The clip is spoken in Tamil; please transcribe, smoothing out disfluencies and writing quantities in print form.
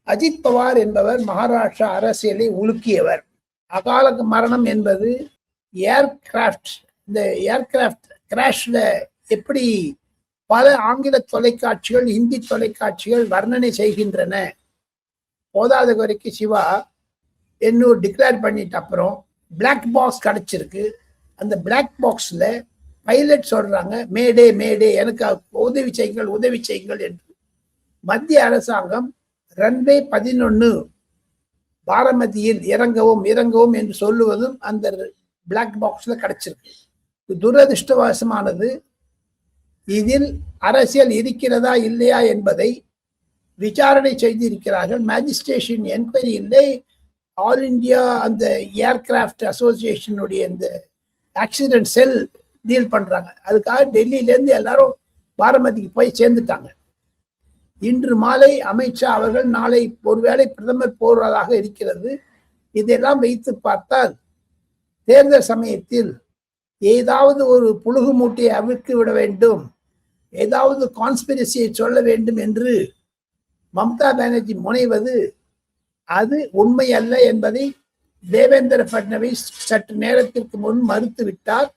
அஜித் பவார் என்பவர் மகாராஷ்டிரா அரசியலை உலுக்கியவர். அகால மரணம் என்பது ஏர்கிராஃப்ட், இந்த ஏர்கிராஃப்ட் கிராஷ்ல எப்படி பல ஆங்கில தொலைக்காட்சிகள், இந்தி தொலைக்காட்சிகள் வர்ணனை செய்கின்றன. போதாத வரைக்கும் சிவா என்னூர் டிக்ளேர் பண்ணிட்ட அப்புறம் பிளாக் பாக்ஸ் கிடைச்சிருக்கு. அந்த பிளாக் பாக்ஸ்ல பைலட் சொல்றாங்க, மேடே மேடே, எனக்கு உதவி செய்யுங்கள் உதவி செய்யுங்கள் என்று. மத்திய அரசாங்கம் ரன்வே 11 பாரமதியில் இறங்கவும் இறங்கவும் என்று சொல்லுவதும் அந்த பிளாக் பாக்ஸ்ல கிடைச்சிருக்கு. துரதிருஷ்டவசமானது, இதில் அரசியல் இருக்கிறதா இல்லையா என்பதை விசாரணை செய்திருக்கிறார்கள். மேஜிஸ்ட்ரேஷன் என்கொயரி இல்லை, ஆல் இந்தியா அந்த ஏர்கிராஃப்ட் அசோசியேஷனுடைய இந்த ஆக்சிடென்ட் செல் டீல் பண்றாங்க. அதுக்காக டெல்லியிலேருந்து எல்லாரும் பாரமதிக்கு போய் சேர்ந்துட்டாங்க. இன்று மாலை அமித்ஷா அவர்கள், நாளை ஒருவேளை பிரதமர் போவதாக இருக்கிறது. இதெல்லாம் வைத்து பார்த்தால் தேர்தல் சமயத்தில் ஏதாவது ஒரு புழுகு மூட்டையை அவிழ்த்து விட வேண்டும், ஏதாவது கான்ஸ்பிரசியை சொல்ல வேண்டும் என்று மம்தா பானர்ஜி முனைவது அது உண்மை அல்ல என்பதை தேவேந்திர பட்னவிஸ் சற்று நேரத்திற்கு முன் மறுத்து விட்டார்.